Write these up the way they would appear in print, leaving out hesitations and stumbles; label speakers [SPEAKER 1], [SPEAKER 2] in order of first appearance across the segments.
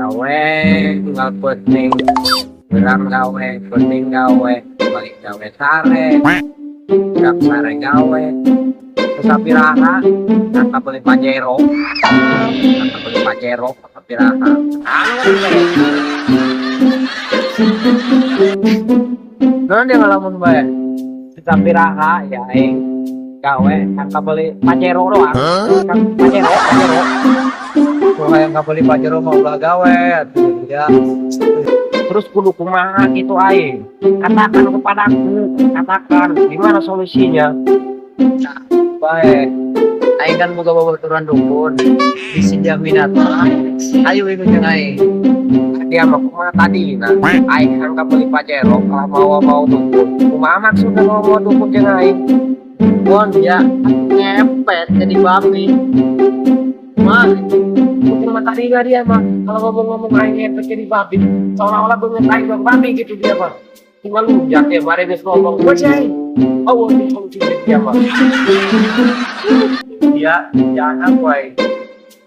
[SPEAKER 1] gawe tinggal penting berang gawe penting gawe balik gawe sare dak sare gawe sapiraha kata beli pajero sapiraha non dia ngalamun bae sapiraha ya aing gawe kata beli pajero doang pajero kalau yang nggak beli pajero mau ulah gawe ya terus kudu kumaha gitu aing katakan kepadaku katakan gimana solusinya. Nah, baik aing kan boga babaturan dukun bisi jaminatna ayo ikut jeung aing dia mah kumaha tadi nah aing angka beli pajero kalau mau dukun kumaha maksudnya mau dukun jeung aing bon ya ngepet jadi babi mah mungkin mata dia mah kalau ngomong aing ngepet jadi babi seolah-olah banget aing babi gitu dia mah cuma lu jatuh kemarin dia ngomong gue sih oh ini solusi dia mah dia jangan boy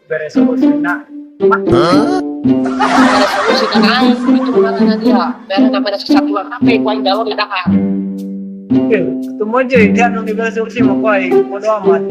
[SPEAKER 1] beres solusi nak beres solusi kan aing itu makanya dia beres namanya kesatuan HP ku aing dalam di Dakar ketemu aja dia nung beres solusi mah ku aing bodo amat